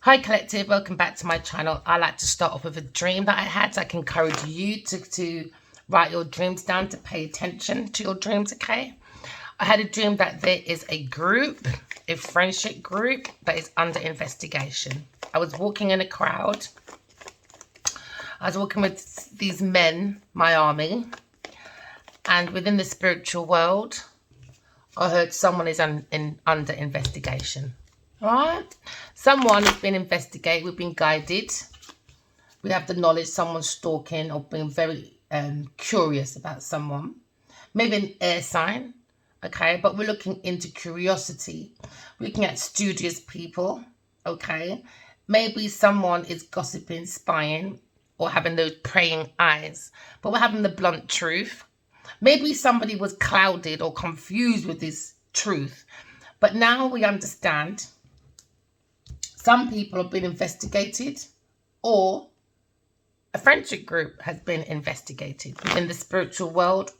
Hi collective, welcome back to my channel. I like to start off with a dream that I had, so I can encourage you to write your dreams down, to pay attention to your dreams, okay? I had a dream that there is a group, a friendship group that is under investigation. I was walking in a crowd. I was walking with these men, my army, and within the spiritual world, I heard someone is under investigation. All right, someone has been investigated. We've been guided. We have the knowledge someone's stalking or being very curious about someone. Maybe an air sign, okay? But we're looking into curiosity. We're looking at studious people, okay? Maybe someone is gossiping, spying, or having those praying eyes. But we're having the blunt truth. Maybe somebody was clouded or confused with this truth. But now we understand. Some people have been investigated, or a friendship group has been investigated in the spiritual world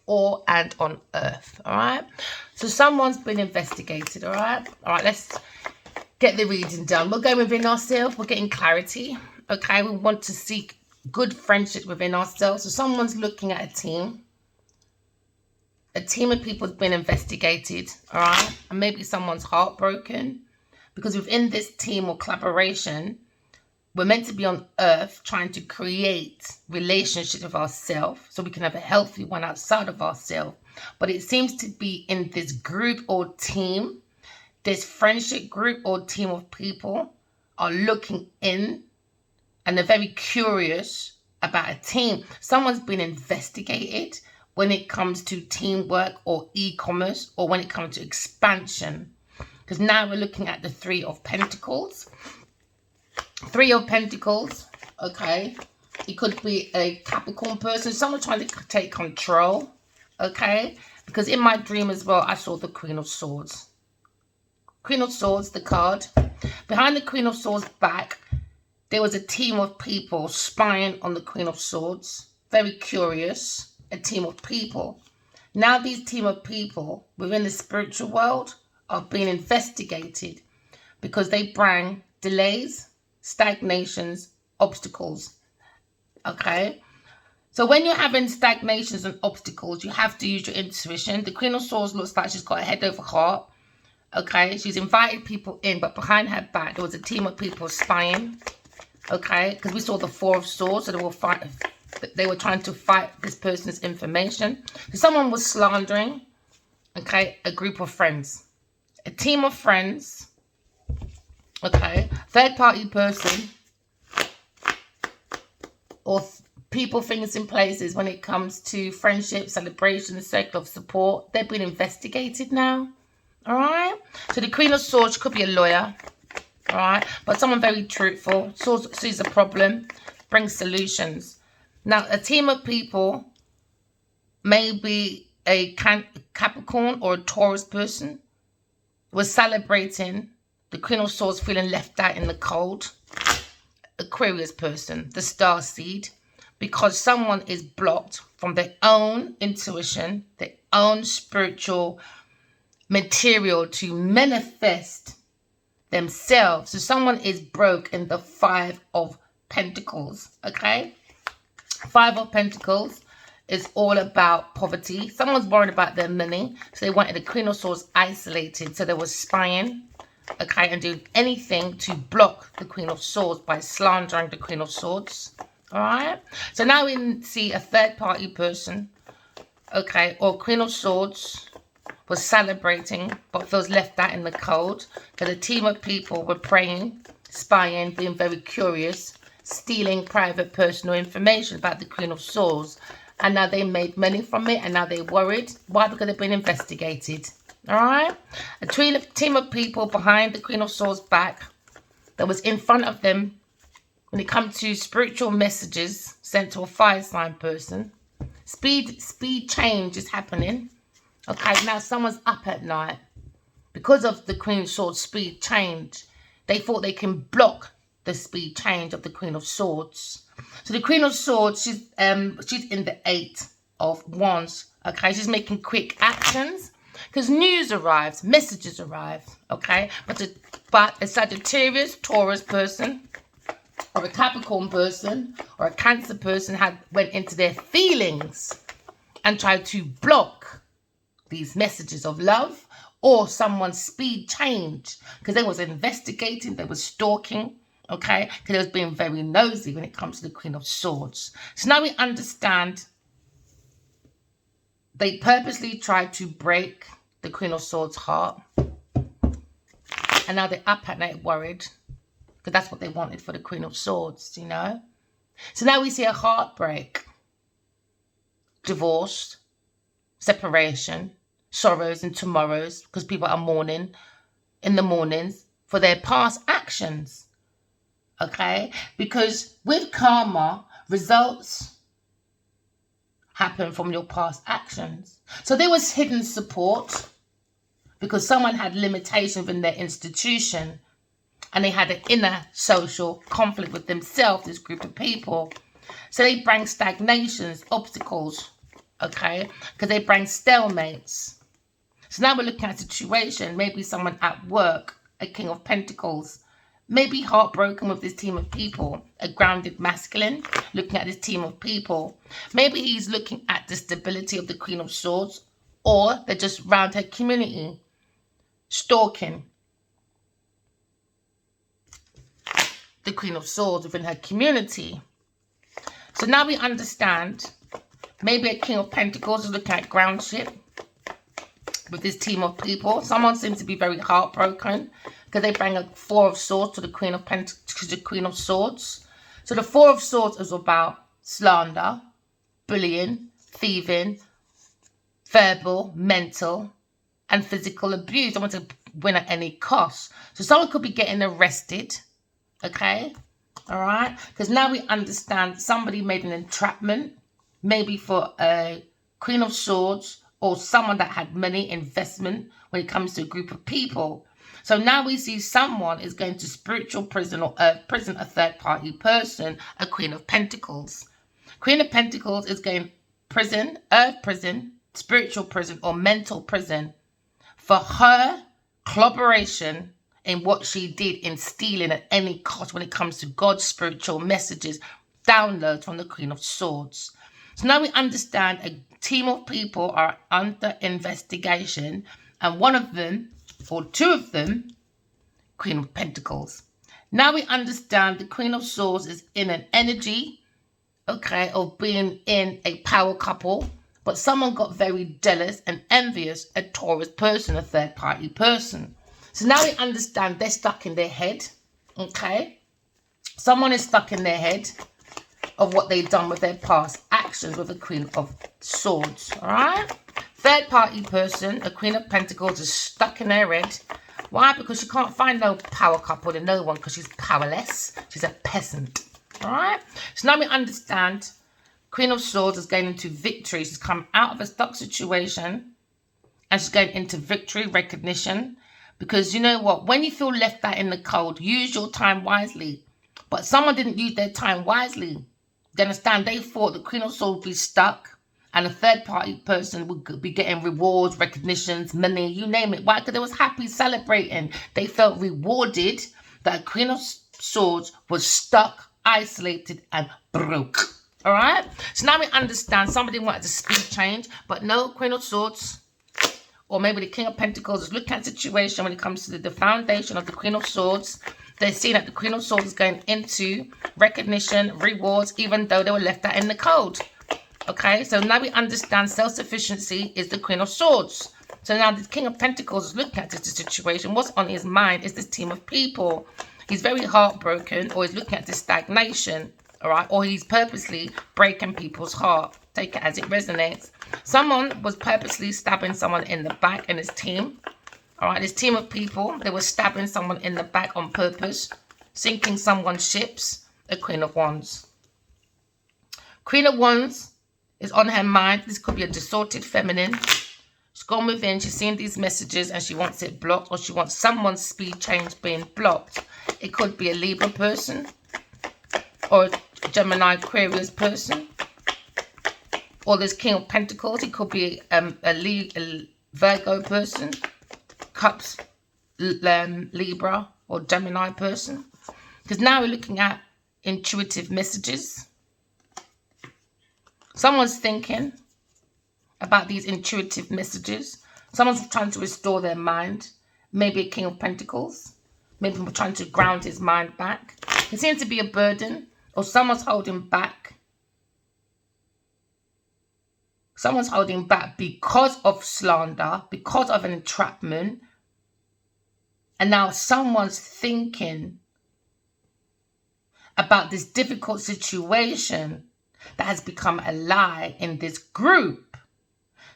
and on earth. All right. So someone's been investigated. All right. All right. Let's get the reading done. We're going within ourselves. We're getting clarity. Okay. We want to seek good friendship within ourselves. So someone's looking at a team. A team of people has been investigated. All right. And maybe someone's heartbroken. Because within this team or collaboration, we're meant to be on earth trying to create relationships with ourselves so we can have a healthy one outside of ourselves. But it seems to be in this group or team, this friendship group or team of people are looking in and they're very curious about a team. Someone's been investigated when it comes to teamwork or e-commerce, or when it comes to expansion. Because now we're looking at the Three of Pentacles. Three of Pentacles, okay. It could be a Capricorn person, someone trying to take control, okay. Because in my dream as well, I saw the Queen of Swords. Queen of Swords, the card. Behind the Queen of Swords back, there was a team of people spying on the Queen of Swords. Very curious, a team of people. Now these team of people within the spiritual world are being investigated because they bring delays, stagnations, obstacles. Okay. So when you're having stagnations and obstacles, you have to use your intuition. The Queen of Swords looks like she's got a head over heart. Okay. She's invited people in, but behind her back, there was a team of people spying. Okay. Because we saw the Four of Swords, so they were trying to fight this person's information. So someone was slandering, okay, a group of friends. A team of friends, okay, third-party person, or people, things, in places when it comes to friendship, celebration, circle of support. They've been investigated now, all right? So the Queen of Swords could be a lawyer, all right? But someone very truthful, sees a problem, brings solutions. Now, a team of people, maybe a Capricorn or a Taurus person, was celebrating the Queen of Swords feeling left out in the cold. Aquarius person, the star seed, because someone is blocked from their own intuition, their own spiritual material to manifest themselves. So someone is broke in the Five of Pentacles, okay? Five of Pentacles is all about poverty. Someone's worried about their money, so they wanted the Queen of Swords isolated. So they were spying, okay, and doing anything to block the Queen of Swords by slandering the Queen of Swords. All right. So now we see a third-party person, okay, or Queen of Swords was celebrating but feels left out in the cold. Because a team of people were praying, spying, being very curious, stealing private personal information about the Queen of Swords. And now they made money from it, and now they're worried. Why? Because they've been investigated. All right? A team of people behind the Queen of Swords back that was in front of them when it comes to spiritual messages sent to a fire sign person. Speed change is happening. Okay, now someone's up at night. Because of the Queen of Swords speed change, they thought they can block the speed change of the Queen of Swords. So the Queen of Swords, she's in the Eight of Wands. Okay, she's making quick actions. Because news arrives, messages arrive, okay? But a Sagittarius, Taurus person, or a Capricorn person, or a Cancer person went into their feelings and tried to block these messages of love or someone's speed change, because they was investigating, they was stalking, okay? Because they was being very nosy when it comes to the Queen of Swords. So now we understand they purposely tried to break the Queen of Swords' heart. And now they're up at night worried, because that's what they wanted for the Queen of Swords, you know? So now we see a heartbreak, divorce, separation, sorrows and tomorrows, because people are mourning in the mornings for their past actions, okay? Because with karma, results happen from your past actions. So there was hidden support because someone had limitations in their institution and they had an inner social conflict with themselves, this group of people. So they bring stagnations, obstacles, okay? Because they bring stalemates. So now we're looking at a situation, maybe someone at work, a King of Pentacles, maybe heartbroken with this team of people, a grounded masculine, looking at this team of people. Maybe he's looking at the stability of the Queen of Swords, or they're just around her community, stalking the Queen of Swords within her community. So now we understand, maybe a King of Pentacles is looking at groundship with this team of people. Someone seems to be very heartbroken because they bring a Four of Swords to the Queen of Pentacles, the Queen of Swords. So the Four of Swords is about slander, bullying, thieving, verbal, mental, and physical abuse. I want to win at any cost. So someone could be getting arrested, okay? All right? Because now we understand somebody made an entrapment, maybe for a Queen of Swords or someone that had money investment when it comes to a group of people. So now we see someone is going to spiritual prison or earth prison, a third-party person, a Queen of Pentacles. Queen of Pentacles is going prison, earth prison, spiritual prison, or mental prison for her collaboration in what she did in stealing at any cost when it comes to God's spiritual messages, downloads from the Queen of Swords. So now we understand a team of people are under investigation, and one of them, or two of them, Queen of Pentacles. Now we understand the Queen of Swords is in an energy, okay, of being in a power couple, but someone got very jealous and envious, a Taurus person, a third-party person. So now we understand they're stuck in their head, okay? Someone is stuck in their head of what they've done with their past actions with the Queen of Swords, all right? Third-party person, a Queen of Pentacles, is stuck in their head. Why? Because she can't find no power couple in no one because she's powerless. She's a peasant, all right? So now we understand Queen of Swords is going into victory. She's come out of a stuck situation and she's going into victory, recognition. Because you know what? When you feel left out in the cold, use your time wisely. But someone didn't use their time wisely. You understand? They thought the Queen of Swords would be stuck and a third-party person would be getting rewards, recognitions, money, you name it. Why? Because they was happy, celebrating. They felt rewarded that Queen of Swords was stuck, isolated, and broke. All right? So now we understand somebody wanted to speed change, but no, Queen of Swords, or maybe the King of Pentacles is looking at the situation when it comes to the foundation of the Queen of Swords. They're seeing that the Queen of Swords is going into recognition, rewards, even though they were left out in the cold. Okay, so now we understand self-sufficiency is the Queen of Swords. So now the King of Pentacles is looking at this situation. What's on his mind is this team of people. He's very heartbroken, or he's looking at this stagnation, all right? Or he's purposely breaking people's heart. Take it as it resonates. Someone was purposely stabbing someone in the back in his team. All right, this team of people, they were stabbing someone in the back on purpose, sinking someone's ships, a Queen of Wands. Queen of Wands is on her mind. This could be a distorted feminine. She's gone within, she's seen these messages and she wants it blocked, or she wants someone's speed change being blocked. It could be a Libra person or a Gemini Aquarius person. Or this King of Pentacles, it could be a Virgo person, Cups, Libra or Gemini person. Because now we're looking at intuitive messages. Someone's thinking about these intuitive messages. Someone's trying to restore their mind. Maybe a King of Pentacles. Maybe we're trying to ground his mind back. It seems to be a burden, or someone's holding back. Someone's holding back because of slander, because of an entrapment. And now someone's thinking about this difficult situation that has become a lie in this group.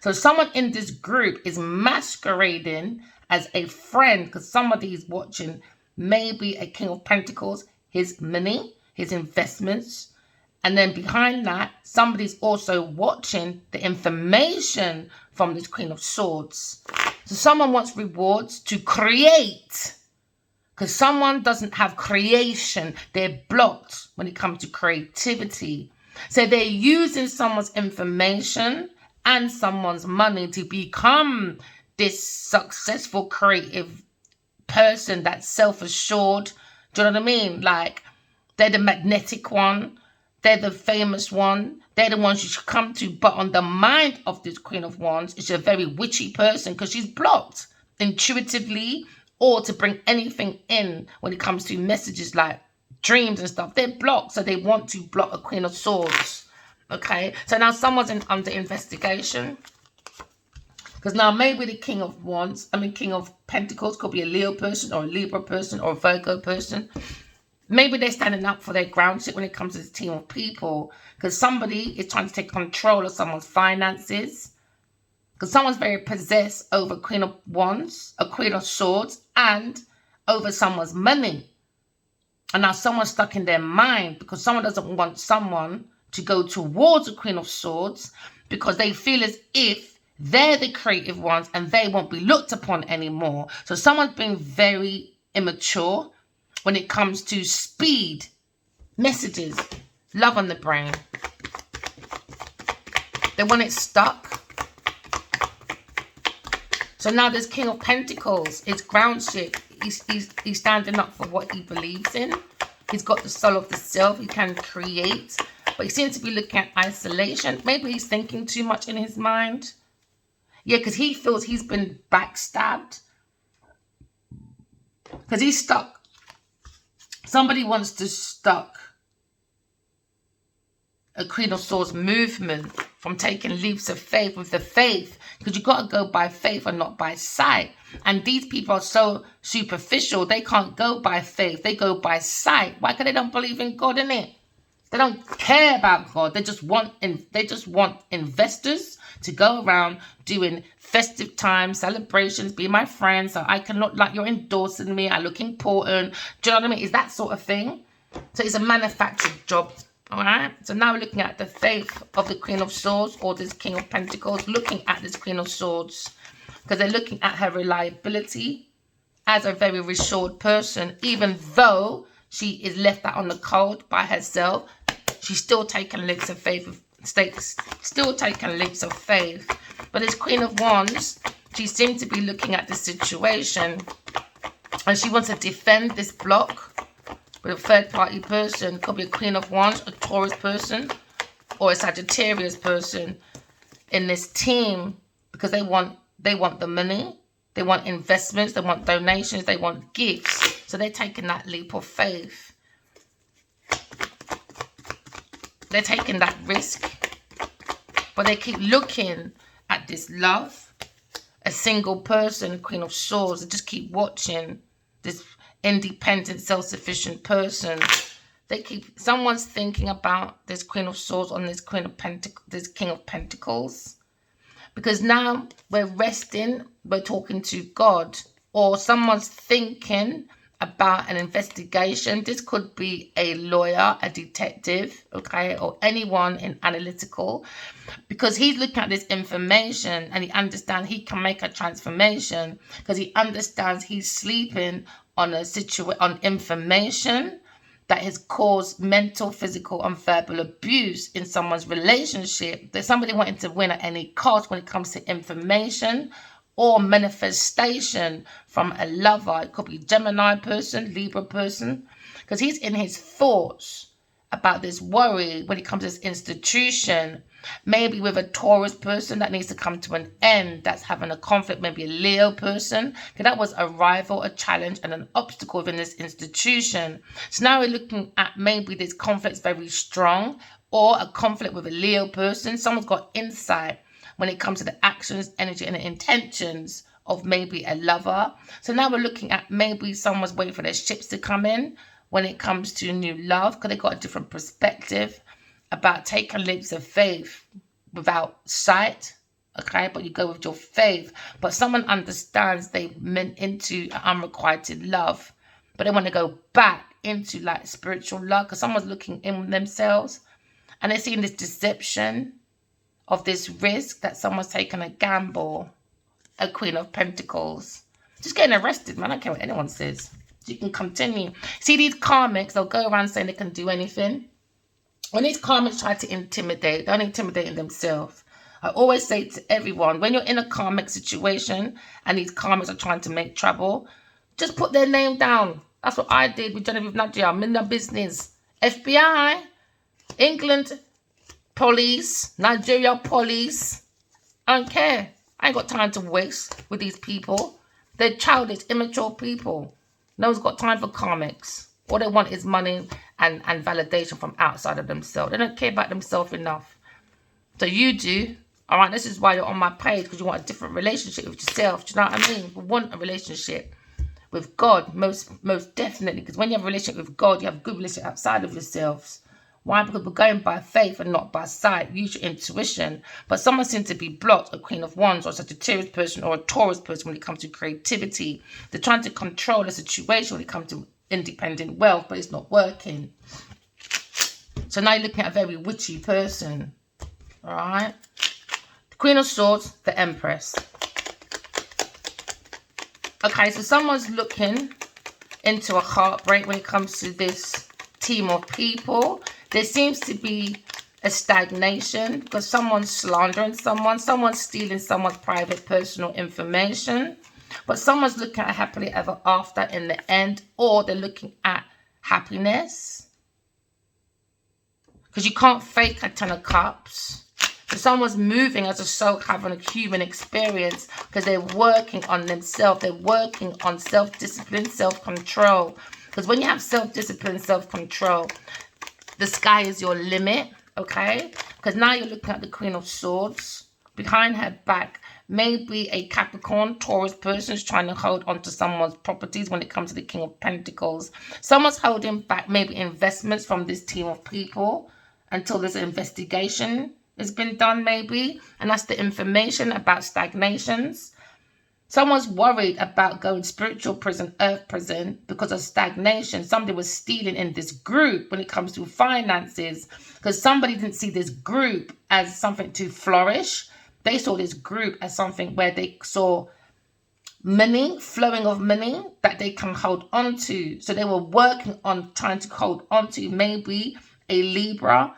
So someone in this group is masquerading as a friend, because somebody is watching maybe a King of Pentacles, his money, his investments. And then behind that, somebody's also watching the information from this Queen of Swords. So someone wants rewards to create, because someone doesn't have creation. They're blocked when it comes to creativity. So they're using someone's information and someone's money to become this successful creative person that's self-assured. Do you know what I mean? Like, they're the magnetic one. They're the famous one. They're the ones you should come to. But on the mind of this Queen of Wands, it's a very witchy person, because she's blocked intuitively, or to bring anything in when it comes to messages like dreams and stuff. They're blocked, so they want to block a Queen of Swords. Okay, so now someone's under investigation, because now maybe the King of Pentacles could be a Leo person or a Libra person or a Virgo person. Maybe they're standing up for their groundship when it comes to this team of people, because somebody is trying to take control of someone's finances, because someone's very possessed over Queen of Wands, a Queen of Swords, and over someone's money. And now someone's stuck in their mind, because someone doesn't want someone to go towards a Queen of Swords, because they feel as if they're the creative ones and they won't be looked upon anymore. So someone's being very immature when it comes to speed, messages, love on the brain. They want it stuck. So now this King of Pentacles is groundship. He's standing up for what he believes in. He's got the soul of the self. He can create. But he seems to be looking at isolation. Maybe he's thinking too much in his mind. Yeah, because he feels he's been backstabbed. Because he's stuck. Somebody wants to stop a Queen of Swords movement from taking leaps of faith with the faith, because you've got to go by faith and not by sight. And these people are so superficial, they can't go by faith, they go by sight. Why? Because they don't believe in God, innit? They don't care about God. They just want investors to go around doing festive times, celebrations, be my friend, so I can look like you're endorsing me, I look important. Do you know what I mean? It's that sort of thing. So it's a manufactured job. All right. So now we're looking at the faith of the Queen of Swords, or this King of Pentacles, looking at this Queen of Swords, because they're looking at her reliability as a very reassured person. Even though she is left out on the cold by herself, she's still taking leaps of faith. Still taking leaps of faith. But this Queen of Wands, she seems to be looking at the situation, and she wants to defend this block with a third-party person. Could be a Queen of Wands, a Taurus person, or a Sagittarius person in this team, because they want the money, they want investments, they want donations, they want gifts. So they're taking that leap of faith. They're taking that risk, but they keep looking at this love, a single person, Queen of Swords. They just keep watching this independent, self-sufficient person. Someone's thinking about this Queen of Swords on this this King of Pentacles, because now we're resting, we're talking to God, or someone's thinking about an investigation. This could be a lawyer, a detective, okay, or anyone in analytical, because he's looking at this information and he understands he can make a transformation, because he understands he's sleeping on on information that has caused mental, physical, and verbal abuse in someone's relationship. There's somebody wanting to win at any cost when it comes to information, or manifestation from a lover. It could be Gemini person, Libra person, because he's in his thoughts about this worry when it comes to this institution. Maybe with a Taurus person that needs to come to an end, that's having a conflict, maybe a Leo person, because that was a rival, a challenge, and an obstacle within this institution. So now we're looking at maybe this conflict's very strong, or a conflict with a Leo person. Someone's got insight when it comes to the actions, energy, and the intentions of maybe a lover. So now we're looking at maybe someone's waiting for their ships to come in when it comes to new love, because they got a different perspective about taking leaps of faith without sight, okay? But you go with your faith. But someone understands they've meant into unrequited love, but they want to go back into like spiritual love, because someone's looking in themselves and they're seeing this deception of this risk that someone's taken a gamble. A Queen of Pentacles. Just getting arrested, man. I don't care what anyone says. You can continue. See, these karmics, they'll go around saying they can do anything. When these karmics try to intimidate, they're only intimidating themselves. I always say to everyone, when you're in a karmic situation and these karmics are trying to make trouble, just put their name down. That's what I did with Genevieve Nadia. I'm in the business. FBI, England police, Nigeria police. I don't care. I ain't got time to waste with these people. They're childish, immature people. No one's got time for karmics. All they want is money and validation from outside of themselves. They don't care about themselves enough. So you do. All right, this is why you're on my page, because you want a different relationship with yourself. Do you know what I mean? You want a relationship with God, most definitely. Because when you have a relationship with God, you have a good relationship outside of yourselves. Why? Because we're going by faith and not by sight. Use your intuition. But someone seems to be blocked, a Queen of Wands or a Sagittarius person or a Taurus person when it comes to creativity. They're trying to control the situation when it comes to independent wealth, but it's not working. So now you're looking at a very witchy person. All right. The Queen of Swords, the Empress. Okay, so someone's looking into a heartbreak when it comes to this team of people. There seems to be a stagnation because someone's slandering someone. Someone's stealing someone's private personal information. But someone's looking at happily ever after in the end, or they're looking at happiness. Because you can't fake a Ten of Cups. So someone's moving as a soul, having a human experience because they're working on themselves. They're working on self-discipline, self-control. Because when you have self-discipline, self-control, the sky is your limit, okay? Because now you're looking at the Queen of Swords. Behind her back, maybe a Capricorn, Taurus person is trying to hold on to someone's properties when it comes to the King of Pentacles. Someone's holding back maybe investments from this team of people until there's an investigation has been done maybe. And that's the information about stagnations. Someone's worried about going spiritual prison, earth prison, because of stagnation. Somebody was stealing in this group when it comes to finances, because somebody didn't see this group as something to flourish. They saw this group as something where they saw money, flowing of money that they can hold on to. So they were working on trying to hold on to maybe a Libra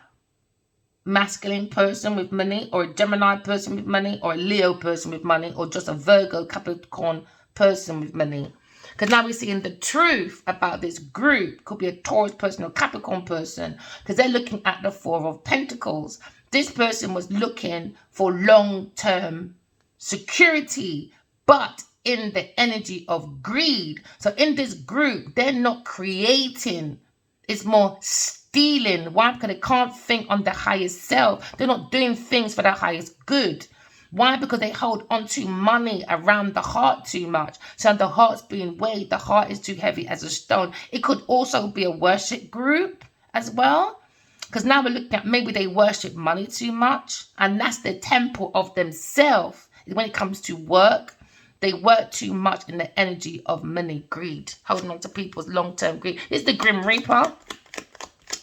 masculine person with money, or a Gemini person with money, or a Leo person with money, or just a Virgo Capricorn person with money. Because now we're seeing the truth about this group. Could be a Taurus person or Capricorn person, because they're looking at the Four of Pentacles. This person was looking for long-term security, but in the energy of greed. So in this group, they're not creating. It's more stealing. Why? Because they can't think on the highest self. They're not doing things for the highest good. Why? Because they hold on to money around the heart too much. So the heart's being weighed. The heart is too heavy as a stone. It could also be a worship group as well. Because now we're looking at maybe they worship money too much. And that's the temple of themselves. When it comes to work, they work too much in the energy of money, greed. Holding on to people's long-term greed. This is the Grim Reaper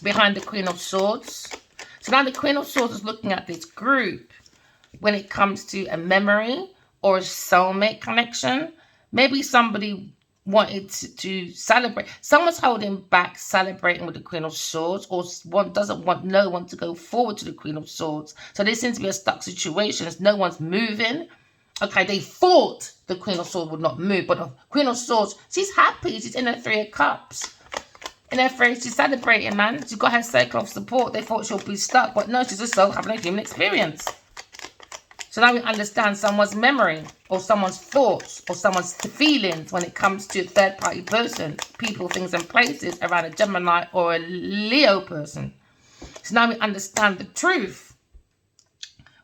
behind the Queen of Swords. So now the Queen of Swords is looking at this group when it comes to a memory or a soulmate connection. Maybe somebody wanted to celebrate. Someone's holding back celebrating with the Queen of Swords, or one doesn't want no one to go forward to the Queen of Swords. So there seems to be a stuck situation. No one's moving Okay, they thought the Queen of Swords would not move, but the Queen of Swords, she's happy. She's in her Three of Cups. In her phrase, she's celebrating, man. She's got her circle of support. They thought she'll be stuck, but no, she's just so having a human experience. So now we understand someone's memory, or someone's thoughts, or someone's feelings when it comes to a third-party person, people, things, and places around a Gemini or a Leo person. So now we understand the truth.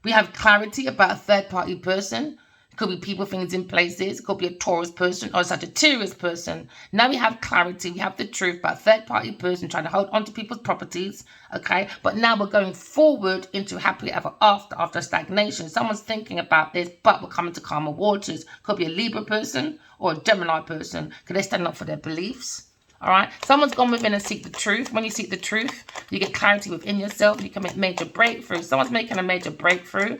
We have clarity about a third-party person. It could be people, things, in places. It could be a Taurus person or a Sagittarius person. Now we have clarity. We have the truth about a third-party person trying to hold on to people's properties. Okay, but now we're going forward into happily ever after stagnation. Someone's thinking about this, but we're coming to calmer waters. Could be a Libra person or a Gemini person. Could they stand up for their beliefs? All right, someone's gone within and seek the truth. When you seek the truth, you get clarity within yourself. You can make major breakthroughs. Someone's making a major breakthrough.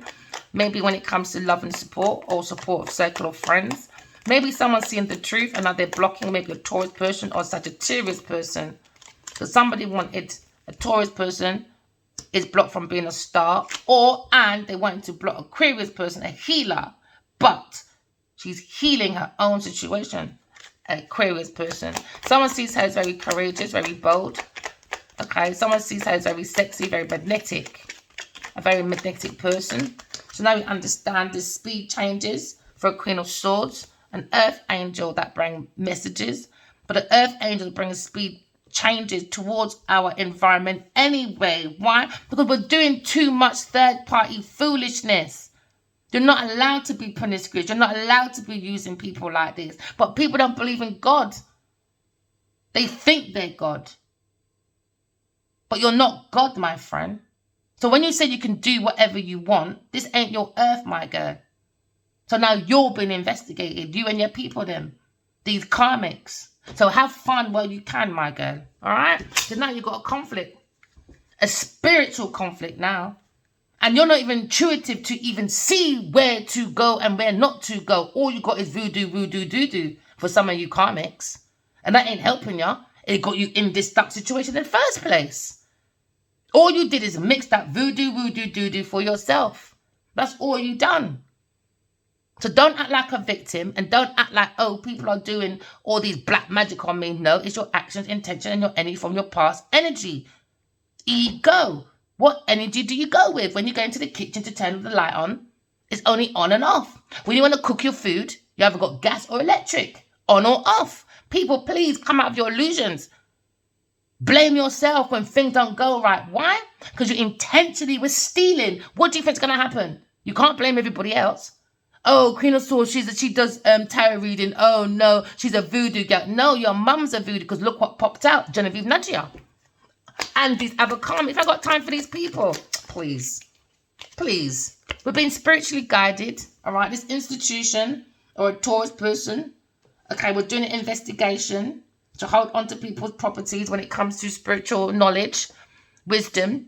Maybe when it comes to love and support, or support of circle of friends. Maybe someone's seeing the truth and now they're blocking maybe a Taurus person or a Sagittarius person. So somebody wanted a Taurus person is blocked from being a star, and they wanted to block Aquarius person, a healer, but she's healing her own situation. Aquarius person. Someone sees her as very courageous, very bold. Okay, someone sees her as very sexy, very magnetic. A very magnetic person. So now we understand the speed changes for a Queen of Swords, an Earth Angel that brings messages. But an Earth Angel brings speed changes towards our environment anyway. Why? Because we're doing too much third-party foolishness. You're not allowed to be promiscuous. You're not allowed to be using people like this. But people don't believe in God. They think they're God. But you're not God, my friend. So when you say you can do whatever you want, this ain't your earth, my girl. So now you're being investigated. You and your people, them. These karmics. So have fun while you can, my girl. All right? So now you've got a conflict. A spiritual conflict now. And you're not even intuitive to even see where to go and where not to go. All you got is voodoo, doo-doo for some of you karmics. And that ain't helping you. It got you in this stuck situation in the first place. All you did is mix that voodoo, doo-doo for yourself. That's all you done. So don't act like a victim and don't act like, oh, people are doing all these black magic on me. No, it's your actions, intention, and your energy from your past energy. Ego. What energy do you go with when you go into the kitchen to turn the light on? It's only on and off. When you want to cook your food, you haven't got gas or electric. On or off. People, please come out of your illusions. Blame yourself when things don't go right. Why? Because you intentionally were stealing. What do you think's going to happen? You can't blame everybody else. Oh, Queen of Swords, she does tarot reading. Oh, no, she's a voodoo girl. No, your mum's a voodoo because look what popped out. Genevieve Nadia. And these other karma. If I got time for these people, please. Please. We're being spiritually guided. All right. This institution or a Taurus person. Okay. We're doing an investigation to hold on to people's properties when it comes to spiritual knowledge, wisdom.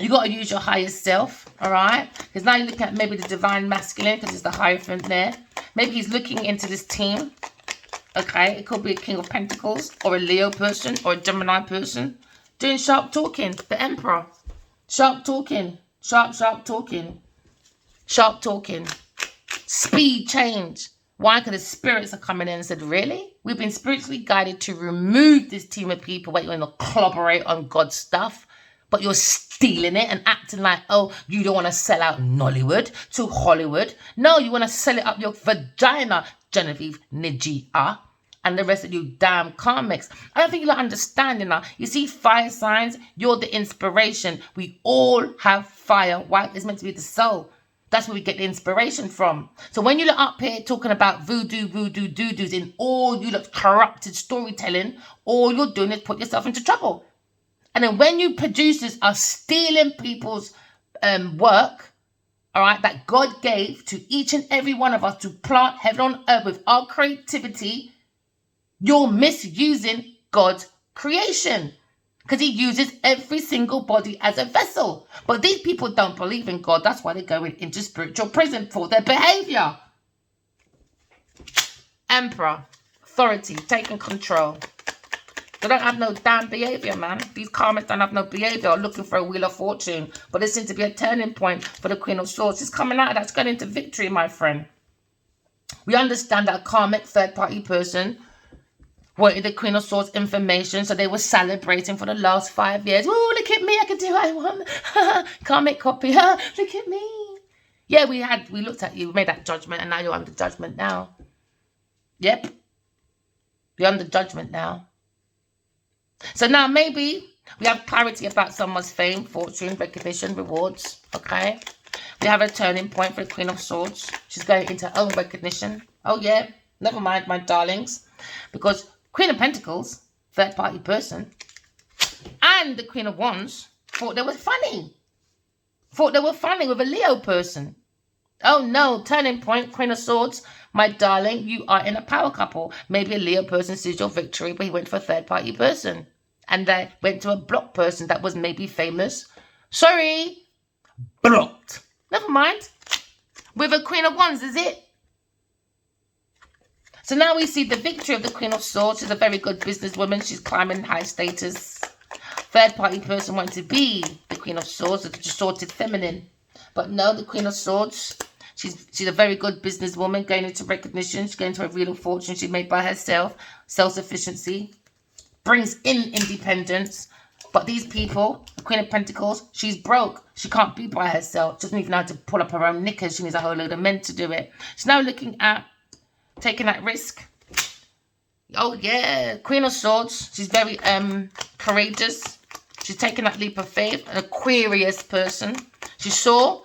You got to use your higher self. All right. Because now you're looking at maybe the divine masculine because it's the Hierophant there. Maybe he's looking into this team. Okay. It could be a King of Pentacles or a Leo person or a Gemini person. Doing sharp talking, the Emperor. Sharp talking, sharp talking. Sharp talking. Speed change. Why? Because the spirits are coming in and said, really? We've been spiritually guided to remove this team of people where you're going to collaborate on God's stuff, but you're stealing it and acting like, oh, you don't want to sell out Nollywood to Hollywood. No, you want to sell it up your vagina, Genevieve Nadia. And the rest of you damn karmics. I don't think you're understanding now. You see fire signs, you're the inspiration. We all have fire. Why? It's meant to be the soul. That's where we get the inspiration from. So when you look up here talking about voodoo, doo-doos in all you look corrupted storytelling, all you're doing is put yourself into trouble. And then when you producers are stealing people's work, all right, that God gave to each and every one of us to plant heaven on earth with our creativity, you're misusing God's creation because he uses every single body as a vessel. But these people don't believe in God. That's why they're going into spiritual prison for their behavior. Emperor, authority, taking control. They don't have no damn behavior, man. These karmics don't have no behavior, looking for a wheel of fortune. But there seems to be a turning point for the Queen of Swords. She's coming out of that. It's going into victory, my friend. We understand that a karmic third-party person wanted the Queen of Swords information, so they were celebrating for the last 5 years. Oh, look at me, I can do what I want. Karmic copy, look at me. Yeah, we looked at you, we made that judgment, and now you're under judgment now. Yep. You're under judgment now. So now maybe we have clarity about someone's fame, fortune, recognition, rewards. Okay. We have a turning point for the Queen of Swords. She's going into her own recognition. Oh yeah. Never mind, my darlings. Because Queen of Pentacles, third party person, and the Queen of Wands thought they were funny. Thought they were funny with a Leo person. Oh no, turning point, Queen of Swords. My darling, you are in a power couple. Maybe a Leo person sees your victory, but he went for a third party person. And they went to a blocked person that was maybe famous. Sorry, blocked. Never mind. With a Queen of Wands, is it? So now we see the victory of the Queen of Swords. She's a very good businesswoman. She's climbing high status. Third party person wanted to be the Queen of Swords, the distorted feminine. But no, the Queen of Swords, she's a very good businesswoman, going into recognition. She's going to a real fortune she made by herself. Self-sufficiency. Brings in independence. But these people, the Queen of Pentacles, she's broke. She can't be by herself. She doesn't even know how to pull up her own knickers. She needs a whole load of men to do it. She's now looking at taking that risk. Oh yeah, Queen of Swords. She's very courageous. She's taking that leap of faith. An Aquarius person. She saw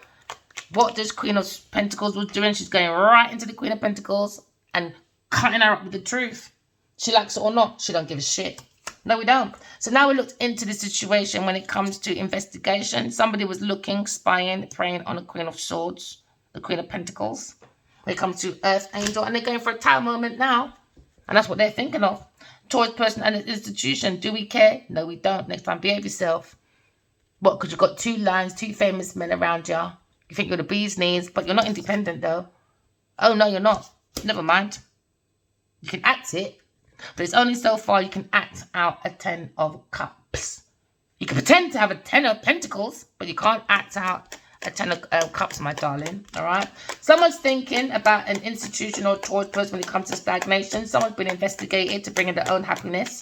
what this Queen of Pentacles was doing. She's going right into the Queen of Pentacles and cutting her up with the truth. She likes it or not, she don't give a shit. No, we don't. So now we looked into the situation when it comes to investigation. Somebody was looking, spying, preying on the Queen of Swords, the Queen of Pentacles. When it comes to Earth Angel, and they're going for a tower moment now. And that's what they're thinking of. Towards person and an institution. Do we care? No, we don't. Next time, behave yourself. What? Because you've got two lions, two famous men around you. You think you're the bee's knees, but you're not independent, though. Oh, no, you're not. Never mind. You can act it, but it's only so far you can act out a 10 of Cups. You can pretend to have a 10 of Pentacles, but you can't act out a 10 of Cups, my darling. All right? Someone's thinking about an institution or towards person when it comes to stagnation. Someone's been investigated to bring in their own happiness.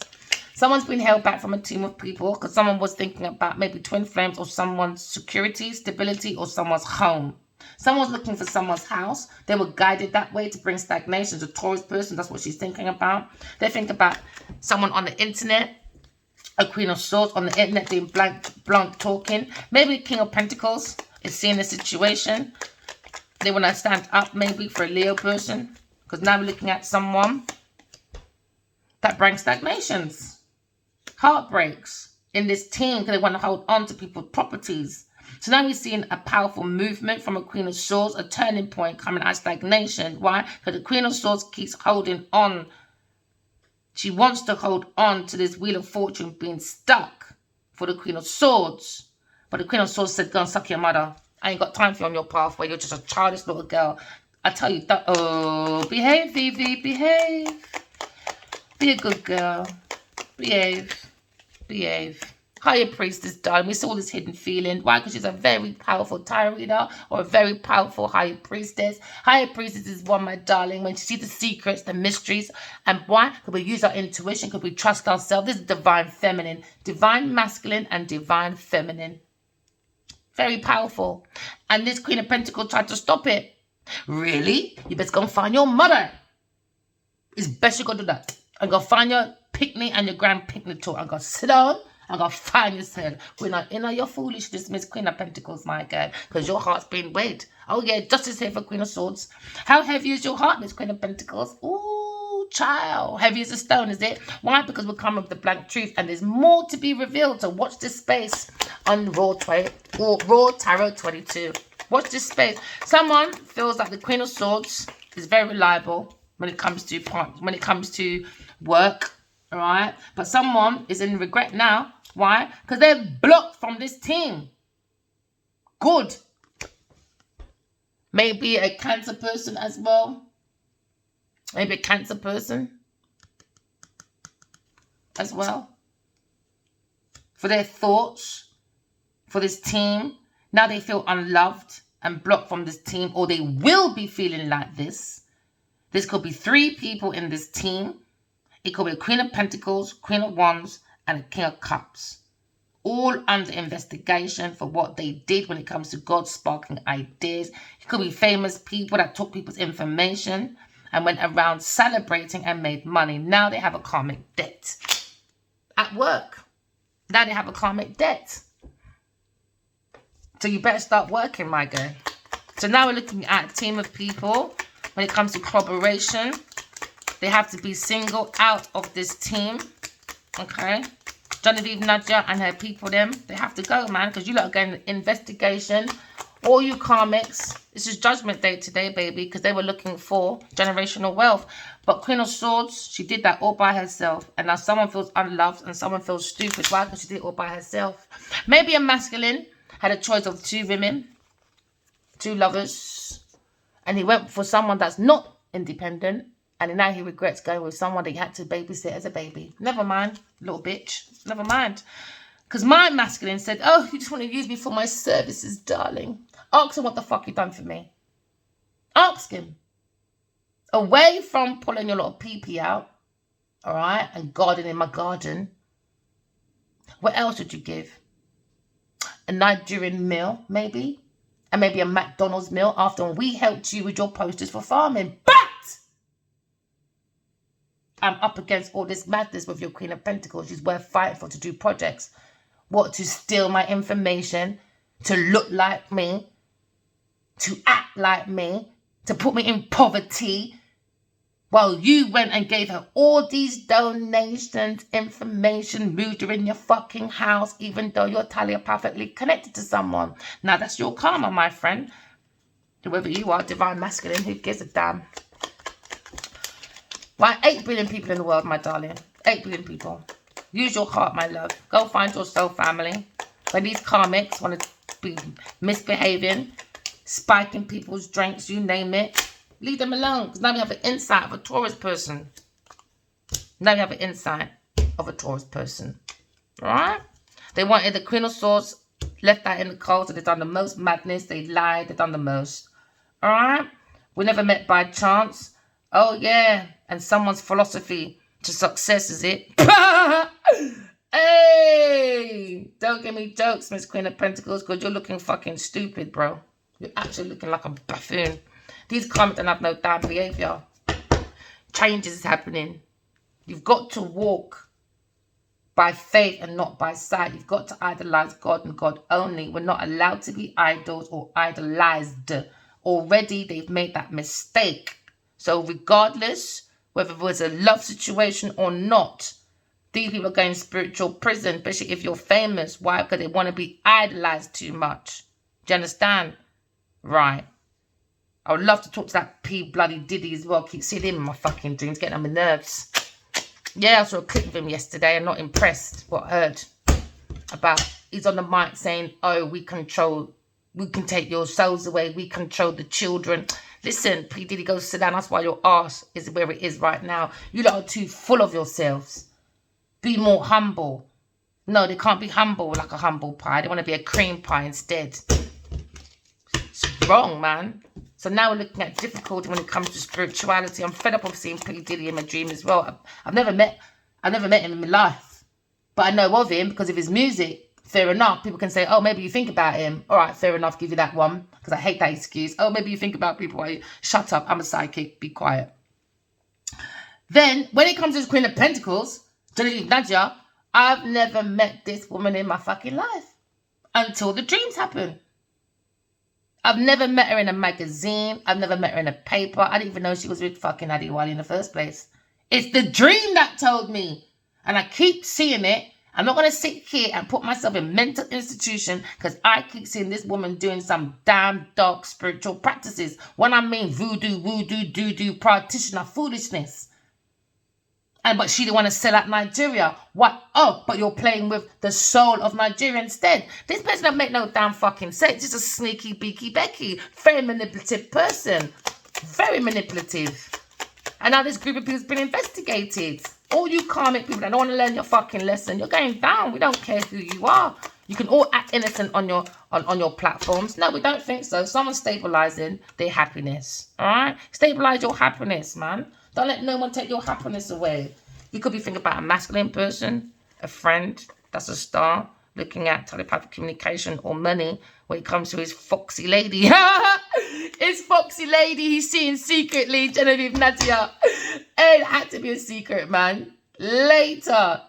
Someone's been held back from a team of people because someone was thinking about maybe twin flames or someone's security, stability, or someone's home. Someone's looking for someone's house. They were guided that way to bring stagnation. A Taurus person, that's what she's thinking about. They think about someone on the internet, a Queen of Swords on the internet doing blunt talking. Maybe King of Pentacles is seeing the situation. They want to stand up maybe for a Leo person. Because now we're looking at someone that brings stagnations, heartbreaks in this team because they want to hold on to people's properties. So now we're seeing a powerful movement from a Queen of Swords, a turning point coming out of stagnation. Why? Because the Queen of Swords keeps holding on. She wants to hold on to this Wheel of Fortune being stuck for the Queen of Swords. But the Queen of Swords said, go and suck your mother. I ain't got time for you on your pathway. You're just a childish little girl. I tell you that. Oh, behave, Vivi, behave. Be a good girl. Behave. Behave. Higher Priestess, darling. We saw this hidden feeling. Why? Because she's a very powerful tarot reader or a very powerful Higher Priestess. Higher Priestess is one, my darling, when she sees the secrets, the mysteries. And why? Because we use our intuition, because we trust ourselves. This is divine feminine, divine masculine, and divine feminine. Very powerful. And this Queen of Pentacles tried to stop it. Really? You best go and find your mother. It's best you go do that. And go find your picnic and your grand picnic tour. And go sit down. I'm going to find yourself. We're not in your foolishness, Miss Queen of Pentacles, my God. Because your heart's been weighed. Oh, yeah, justice here for Queen of Swords. How heavy is your heart, Miss Queen of Pentacles? Ooh, child. Heavy as a stone, is it? Why? Because we're coming with the blank truth. And there's more to be revealed. So watch this space on Raw Tarot 22. Watch this space. Someone feels like the Queen of Swords is very reliable when it comes to work. All right, but someone is in regret now. Why? Because they're blocked from this team. Good. Maybe a Cancer person as well. Maybe a Cancer person as well. For their thoughts, for this team. Now they feel unloved and blocked from this team, or they will be feeling like this. This could be 3 people in this team. It could be a Queen of Pentacles, Queen of Wands, and a King of Cups. All under investigation for what they did when it comes to God sparking ideas. It could be famous people that took people's information and went around celebrating and made money. Now they have a karmic debt. At work. Now they have a karmic debt. So you better start working, my girl. So now we're looking at a team of people. When it comes to collaboration, they have to be singled out of this team. Okay? Genevieve Nadia and her people, they have to go, man, because you lot are getting investigation. All you karmics, this is Judgment Day today, baby, because they were looking for generational wealth. But Queen of Swords, she did that all by herself. And now someone feels unloved and someone feels stupid. Why? Because she did it all by herself. Maybe a masculine had a choice of 2 women, 2 lovers, and he went for someone that's not independent. And now he regrets going with someone that he had to babysit as a baby. Never mind, little bitch. Never mind. Because my masculine said, oh, you just want to use me for my services, darling. Ask him what the fuck you done for me. Ask him. Away from pulling your little pee-pee out, all right, and gardening my garden, what else would you give? A Nigerian meal, maybe? And maybe a McDonald's meal after we helped you with your posters for farming. But I'm up against all this madness with your Queen of Pentacles. She's worth fighting for to do projects. What? To steal my information, to look like me, to act like me, to put me in poverty, while you went and gave her all these donations, information, moved her in your fucking house, even though you're telepathically connected to someone. Now that's your karma, my friend. Whoever you are, divine masculine, who gives a damn? Why, 8 billion people in the world, my darling. 8 billion people. Use your heart, my love. Go find your soul family. When these karmics want to be misbehaving, spiking people's drinks, you name it, leave them alone. Because now we have an insight of a Taurus person. Now we have an insight of a Taurus person. Alright? They wanted the Queen of Swords, left that in the cold, so they've done the most madness. They lied. They've done the most. Alright? We never met by chance. Oh, yeah. And someone's philosophy to success is it. Hey! Don't give me jokes, Miss Queen of Pentacles, because you're looking fucking stupid, bro. You're actually looking like a buffoon. These karmics don't have no damn behavior. Changes is happening. You've got to walk by faith and not by sight. You've got to idolize God and God only. We're not allowed to be idols or idolized. Already, they've made that mistake. So regardless, whether it was a love situation or not, these people are going to spiritual prison, especially if you're famous. Why? Because they want to be idolized too much. Do you understand? Right. I would love to talk to that bloody Diddy as well. Keep seeing him in my fucking dreams, getting on my nerves. Yeah, I saw a clip of him yesterday. I'm not impressed what I heard about. He's on the mic saying, oh, we can take your souls away. We control the children. Listen, P. Diddy, go sit down. That's why your ass is where it is right now. You lot are too full of yourselves. Be more humble. No, they can't be humble like a humble pie. They want to be a cream pie instead. It's wrong, man. So now we're looking at difficulty when it comes to spirituality. I'm fed up of seeing P. Diddy in my dream as well. I've never met him in my life. But I know of him because of his music. Fair enough. People can say, oh, maybe you think about him. All right, fair enough. Give you that one. Because I hate that excuse. Oh, maybe you think about people. Shut up. I'm a psychic. Be quiet. Then, when it comes to the Queen of Pentacles, Genevieve Nadia, I've never met this woman in my fucking life. Until the dreams happen. I've never met her in a magazine. I've never met her in a paper. I didn't even know she was with fucking Addy Wally in the first place. It's the dream that told me. And I keep seeing it. I'm not going to sit here and put myself in mental institution because I keep seeing this woman doing some damn dark spiritual practices. When I mean voodoo, doo-doo practitioner foolishness. But she didn't want to sell out Nigeria. What? Oh, but you're playing with the soul of Nigeria instead. This person don't make no damn fucking sense. Just a sneaky, beaky Becky. Very manipulative person. Very manipulative. And now this group of people has been investigated. All you karmic people that don't want to learn your fucking lesson, you're going down. We don't care who you are. You can all act innocent on your platforms. No, we don't think so. Someone's stabilizing their happiness. All right? Stabilize your happiness, man. Don't let no one take your happiness away. You could be thinking about a masculine person, a friend that's a star, looking at telepathic communication or money when it comes to his foxy lady. His foxy lady he's seeing secretly, Genevieve Nadia. It had to be a secret, man. Later.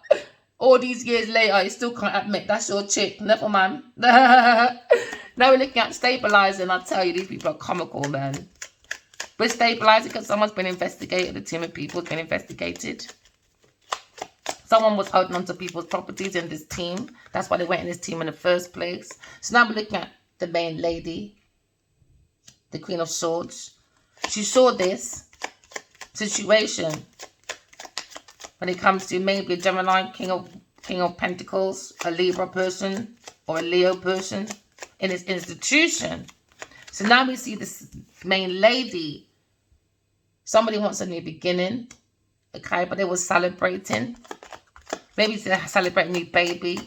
All these years later, you still can't admit that's your chick. Never mind. Now we're looking at stabilizing. I tell you, these people are comical, man. We're stabilizing because someone's been investigated. A team of people has been investigated. Someone was holding on to people's properties in this team. That's why they went in this team in the first place. So now we're looking at the main lady, the Queen of Swords. She saw this situation when it comes to maybe a Gemini, King of Pentacles, a Libra person, or a Leo person in this institution. So now we see this main lady. Somebody wants a new beginning, okay, but they were celebrating. Maybe they're celebrating a new baby.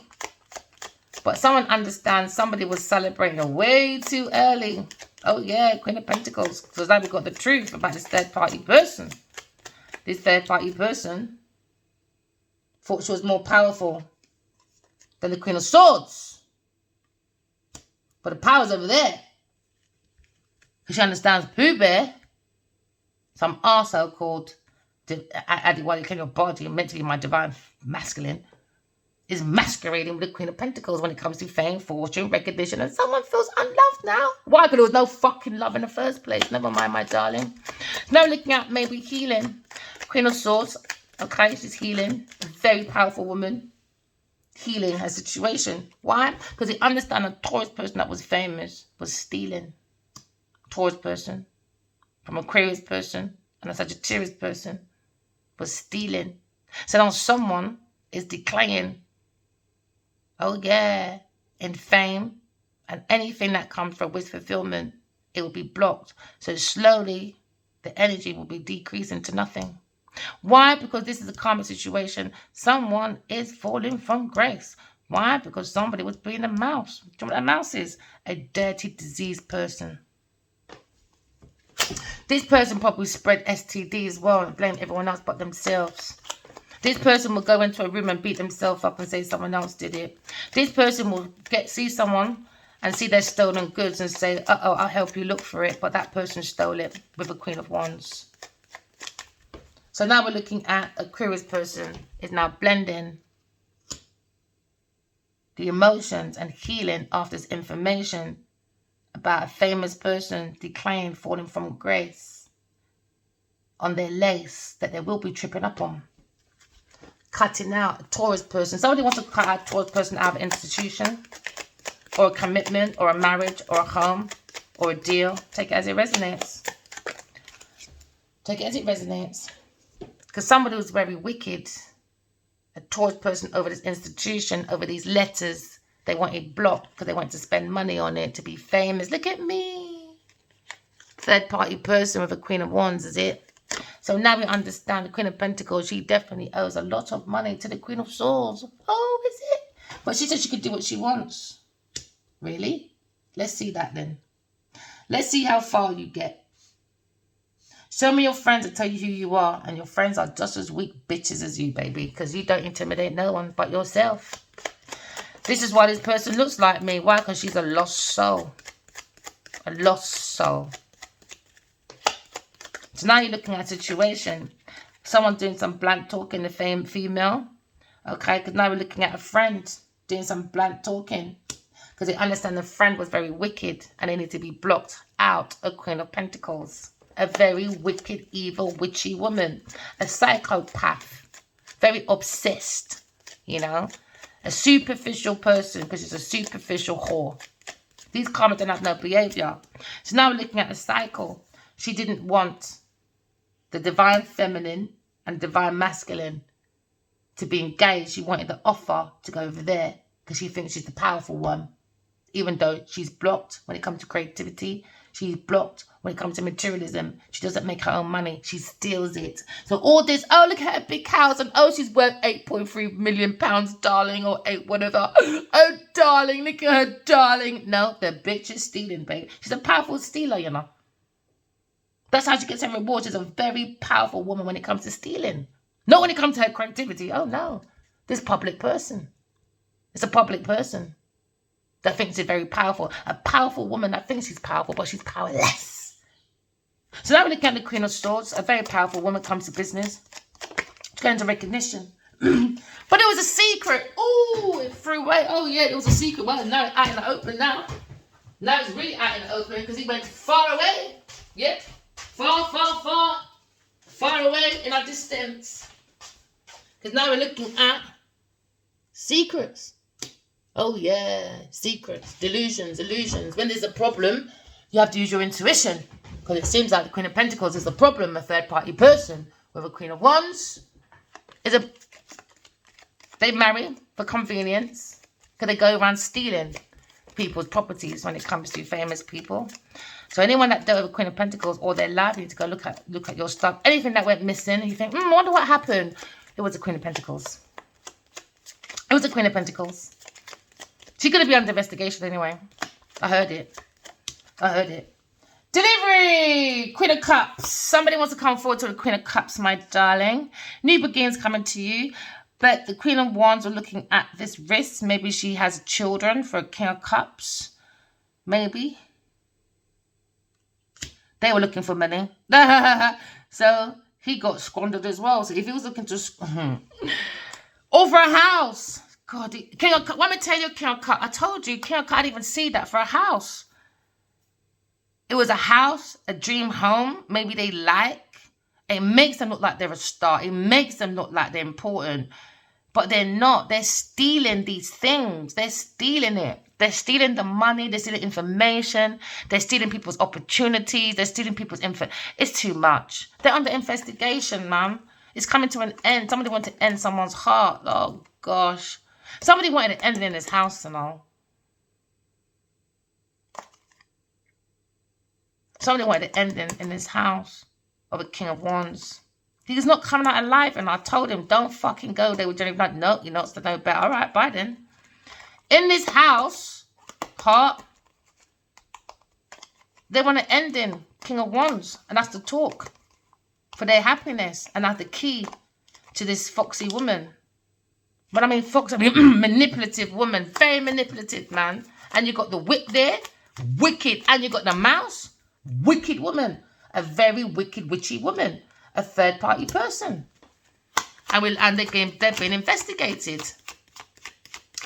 But someone understands somebody was celebrating way too early. Oh yeah, Queen of Pentacles. So now we've got the truth about this third-party person. This third-party person thought she was more powerful than the Queen of Swords. But the power's over there. Because she understands Pooh Bear, some arsehole called Adiwali, your body, and mentally my divine masculine, is masquerading with the Queen of Pentacles when it comes to fame, fortune, recognition, and someone feels unloved now. Why? Because there was no fucking love in the first place. Never mind, my darling. Now looking at maybe healing. Queen of Swords. Okay, she's healing. A very powerful woman. Healing her situation. Why? Because they understand a Taurus person that was famous was stealing. Taurus person. From an Aquarius person and a Sagittarius person was stealing. So now someone is declaring, oh yeah, in fame and anything that comes from wish fulfillment, it will be blocked. So slowly the energy will be decreasing to nothing. Why? Because this is a karmic situation. Someone is falling from grace. Why? Because somebody was being a mouse. Do you know what a mouse is? A dirty, diseased person. This person probably spread STD as well and blame everyone else but themselves. This person will go into a room and beat themselves up and say someone else did it. This person will see someone and see their stolen goods and say, uh-oh, I'll help you look for it. But that person stole it with a Queen of Wands. So now we're looking at a Aquarius person is now blending the emotions and healing after this information about a famous person declaring falling from grace on their lace that they will be tripping up on. Cutting out a Taurus person. Somebody wants to cut out a Taurus person out of an institution or a commitment or a marriage or a home or a deal. Take it as it resonates. Take it as it resonates. Because somebody was very wicked, a Taurus person over this institution, over these letters, they wanted blocked because they wanted to spend money on it to be famous. Look at me. Third party person with a Queen of Wands, is it? So now we understand the Queen of Pentacles, she definitely owes a lot of money to the Queen of Swords. Oh, is it? But she said she could do what she wants. Really? Let's see that then. Let's see how far you get. Show me your friends that tell you who you are, and your friends are just as weak bitches as you, baby, because you don't intimidate no one but yourself. This is why this person looks like me. Why? Because she's a lost soul. A lost soul. So now you're looking at a situation. Someone doing some blunt talking, the female. Okay, because now we're looking at a friend doing some blunt talking. Because they understand the friend was very wicked and they need to be blocked out. A Queen of Pentacles. A very wicked, evil, witchy woman. A psychopath. Very obsessed, you know. A superficial person because she's a superficial whore. These karma don't have no behavior. So now we're looking at a cycle. She didn't want the divine feminine and divine masculine to be engaged. She wanted the offer to go over there because she thinks she's the powerful one. Even though she's blocked when it comes to creativity. She's blocked when it comes to materialism. She doesn't make her own money. She steals it. So all this, oh, look at her big house, and oh, she's worth £8.3 million, darling, or 8 whatever. Oh, darling, look at her, darling. No, the bitch is stealing, babe. She's a powerful stealer, you know. That's how she gets her reward. She's a very powerful woman when it comes to stealing. Not when it comes to her creativity. Oh, no. This public person. It's a public person that thinks she's very powerful. A powerful woman that thinks she's powerful, but she's powerless. So now we look at the Queen of Swords. A very powerful woman comes to business. She's going into recognition. But it was a secret. Oh, it threw away. Oh, yeah, it was a secret. Well, now it's out in the open now. Now it's really out in the open because he went far away. Yep. Far, far, far. Far away in our distance. Because now we're looking at secrets. Oh, yeah. Secrets. Delusions. Illusions. When there's a problem, you have to use your intuition. Because it seems like the Queen of Pentacles is the problem, a third-party person. With a Queen of Wands is a... They marry for convenience. Because they go around stealing people's properties when it comes to famous people. So anyone that dealt with a Queen of Pentacles or their life, you need to go look at your stuff. Anything that went missing, you think, I wonder what happened. It was a Queen of Pentacles. It was a Queen of Pentacles. She's going to be under investigation anyway. I heard it. Delivery! Queen of Cups. Somebody wants to come forward to the Queen of Cups, my darling. New beginnings coming to you. But the Queen of Wands are looking at this risk. Maybe she has children for a King of Cups. Maybe. They were looking for money. So he got squandered as well. So if he was looking to... Or for a house. God, King of Cups. Let me tell you, King of Cups. I told you, King of Cups, I didn't even see that for a house. It was a house, a dream home. Maybe they like. It makes them look like they're a star. It makes them look like they're important. But they're not. They're stealing these things. They're stealing it. They're stealing the money. They're stealing information. They're stealing people's opportunities. They're stealing people's info. It's too much. They're under investigation, man. It's coming to an end. Somebody wanted to end someone's heart. Oh, gosh. Somebody wanted to end it in his house and all. Somebody wanted to end it in his house of a King of Wands. He's not coming out alive, and I told him, don't fucking go there with Jenny. Like, no, you're not to know better. All right, bye then. In this house, heart, they want to end in King of Wands, and that's the talk for their happiness, and that's the key to this foxy woman. But I mean, foxy, I mean, manipulative woman, very manipulative, man. And you got the whip there, wicked, and you got the mouse, wicked woman, a very wicked, witchy woman. A third-party person. And they're being investigated.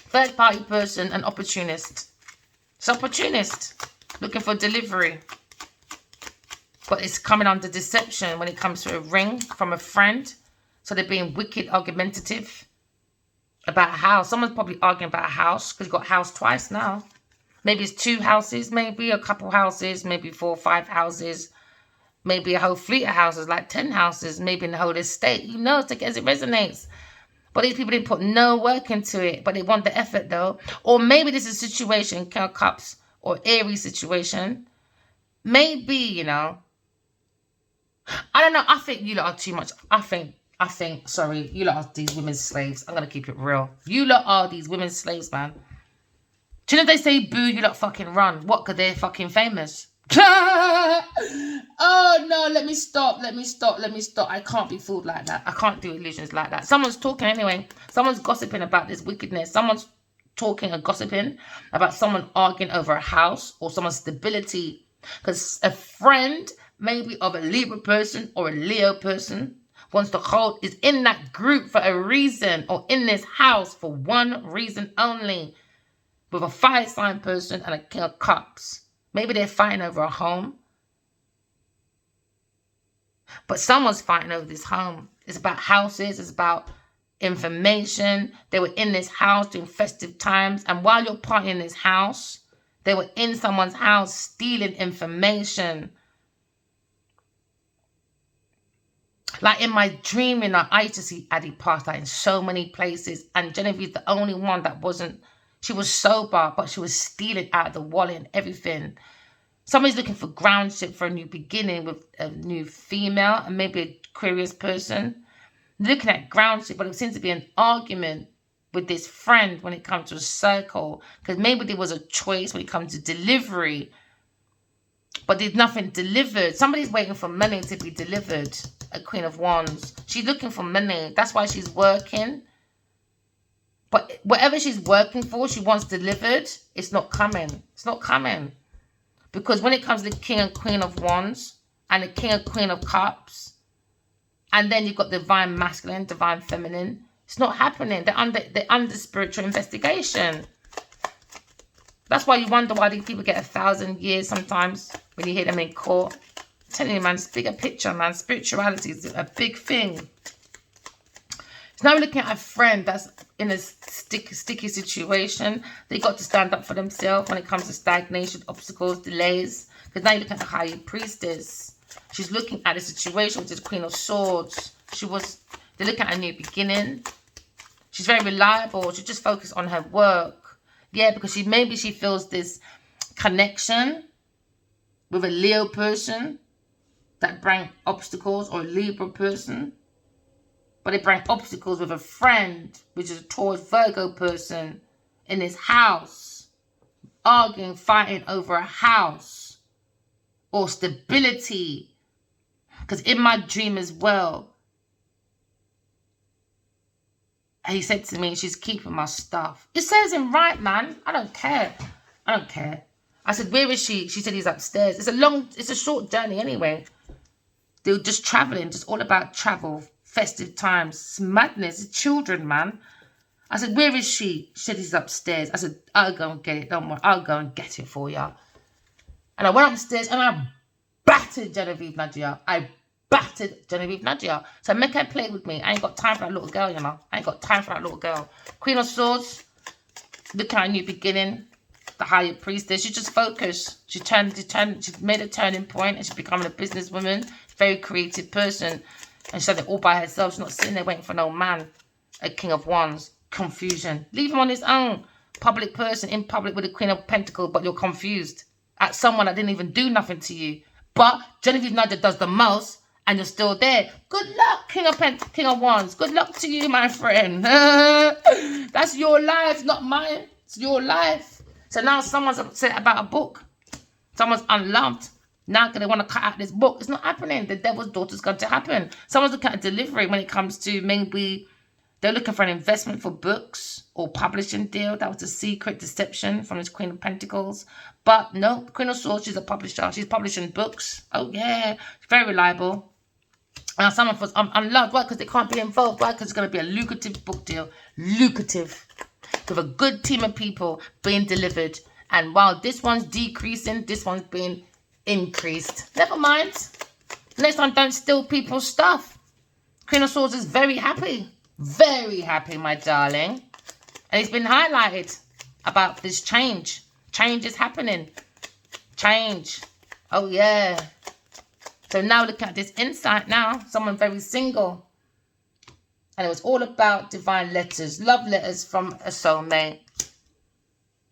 Third-party person, an opportunist. It's opportunist. Looking for delivery. But it's coming under deception when it comes to a ring from a friend. So they're being wicked, argumentative about a house. Someone's probably arguing about a house because you've got house twice now. Maybe it's 2 houses, maybe a couple houses, maybe 4 or 5 houses. Maybe a whole fleet of houses, like 10 houses, maybe in the whole estate. You know, as it resonates. But these people didn't put no work into it, but they want the effort, though. Or maybe this is a situation, King of Cups, or Aries situation. Maybe, you know. I don't know. I think you lot are too much. I think, sorry, you lot are these women's slaves. I'm going to keep it real. You lot are these women's slaves, man. Do you know if they say boo, you lot fucking run? What, because they're fucking famous? Oh no, let me stop. I can't be fooled like that. I can't do illusions like that. Someone's talking anyway. Someone's gossiping about this wickedness. Someone's talking and gossiping about someone arguing over a house or someone's stability. Because a friend, maybe of a Libra person or a Leo person, wants to hold, is in that group for a reason, or in this house for one reason only, with a fire sign person and a King of Cups. Maybe they're fighting over a home. But someone's fighting over this home. It's about houses. It's about information. They were in this house during festive times. And while you're partying in this house, they were in someone's house stealing information. Like in my dreaming, I used to see Addie pass out in so many places. And Genevieve's the only one that wasn't. She was sober, but she was stealing out of the wallet and everything. Somebody's looking for groundship, for a new beginning with a new female and maybe a curious person. Looking at groundship, but it seems to be an argument with this friend when it comes to a circle. Because maybe there was a choice when it comes to delivery, but there's nothing delivered. Somebody's waiting for money to be delivered. A Queen of Wands. She's looking for money. That's why she's working. But whatever she's working for, she wants delivered. It's not coming. It's not coming. Because when it comes to the King and Queen of Wands and the King and Queen of Cups, and then you've got divine masculine, divine feminine, it's not happening. They're under spiritual investigation. That's why you wonder why these people get 1,000 years sometimes when you hear them in court. I'm telling you, man, bigger picture, man. Spirituality is a big thing. So now we're looking at a friend that's in a sticky situation. They got to stand up for themselves when it comes to stagnation, obstacles, delays. Because now you're looking at the High Priestess. She's looking at the situation with the Queen of Swords. They're looking at a new beginning. She's very reliable. She just focused on her work. Yeah, because maybe she feels this connection with a Leo person that bring obstacles, or a Libra person. But they bring obstacles with a friend, which is a Taurus Virgo person in his house. Arguing, fighting over a house. Or stability. Because in my dream as well, he said to me, she's keeping my stuff. It says him right, man. I don't care. I don't care. I said, where is she? She said he's upstairs. It's a short journey anyway. They were just traveling, just all about travel, festive times. It's madness. It's children, man. I said, where is she? She said he's upstairs. I said, I'll go and get it. Don't worry. I'll go and get it for you. And I went upstairs and I battered Genevieve Nadia. So make her play with me. I ain't got time for that little girl, you know. I ain't got time for that little girl. Queen of Swords, looking at a new beginning. The Higher Priestess. She just focused. She made a turning point and she's becoming a businesswoman. Very creative person. And she said it all by herself. She's not sitting there waiting for no man. A King of Wands. Confusion. Leave him on his own. Public person in public with a Queen of Pentacles, but you're confused at someone that didn't even do nothing to you. But Genevieve Nadia does the most and you're still there. Good luck, King of Wands. Good luck to you, my friend. That's your life, not mine. It's your life. So now someone's upset about a book. Someone's unloved. Now they want to cut out this book. It's not happening. The Devil's Daughter's going to happen. Someone's looking at delivery when it comes to maybe they're looking for an investment for books or publishing deal. That was a secret deception from this Queen of Pentacles. But no, Queen of Swords, she's a publisher. She's publishing books. Oh, yeah. She's very reliable. Now, someone was unloved. Why? Because they can't be involved. Why? Because it's going to be a lucrative book deal. Lucrative. With a good team of people being delivered. And while this one's decreasing, this one's being increased. Never mind. Next time, don't steal people's stuff. Queen of Swords is very happy. Very happy, my darling. And it's been highlighted about this change. Change is happening. Change. Oh, yeah. So now look at this insight now. Someone very single. And it was all about divine letters. Love letters from a soulmate.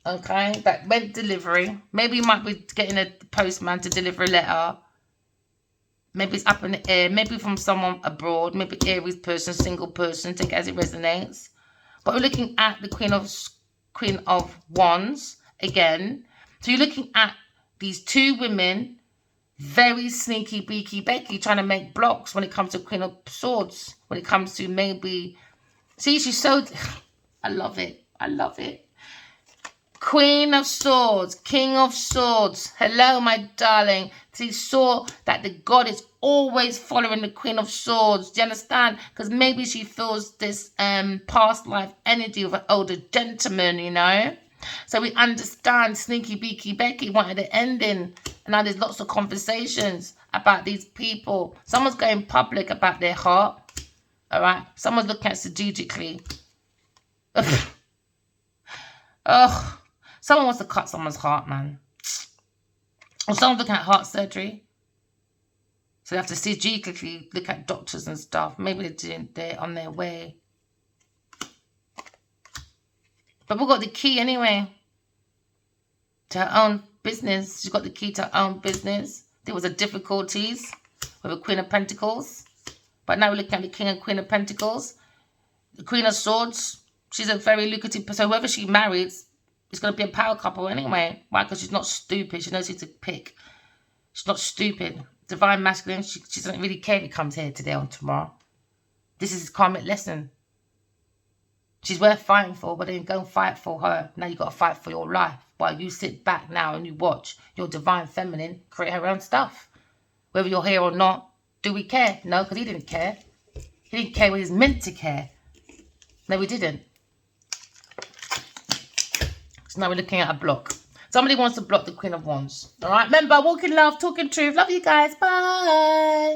Okay. That went delivery. Maybe you might be getting a postman to deliver a letter. Maybe it's up in the air. Maybe from someone abroad. Maybe Aries person, single person. Take it as it resonates. But we're looking at the Queen of Wands again. So you're looking at these two women. Very sneaky, beaky, Becky, trying to make blocks when it comes to Queen of Swords. When it comes to maybe... See, she's so... I love it. I love it. Queen of Swords. King of Swords. Hello, my darling. She saw that the god is always following the Queen of Swords. Do you understand? Because maybe she feels this past life energy of an older gentleman, you know? So we understand Sneaky Beaky Becky wanted an ending. And now there's lots of conversations about these people. Someone's going public about their heart. All right? Someone's looking at strategically. Ugh. Someone wants to cut someone's heart, man. Or someone's looking at heart surgery. So they have to strategically look at doctors and stuff. Maybe they're on their way. But we've got the key anyway to her own business. She's got the key to her own business. There was a difficulties with the Queen of Pentacles. But now we're looking at the King and Queen of Pentacles. The Queen of Swords. She's a very lucrative person. So whoever she marries, it's going to be a power couple anyway. Why? Because she's not stupid. She knows who to pick. She's not stupid. Divine Masculine. She doesn't really care if he comes here today or tomorrow. This is his karmic lesson. She's worth fighting for, but then go and fight for her. Now you've got to fight for your life. While you sit back now and you watch your divine feminine create her own stuff. Whether you're here or not, do we care? No, because he didn't care. He didn't care when he was meant to care. No, we didn't. So now we're looking at a block. Somebody wants to block the Queen of Wands. All right? Remember, walking love, talking truth. Love you guys. Bye.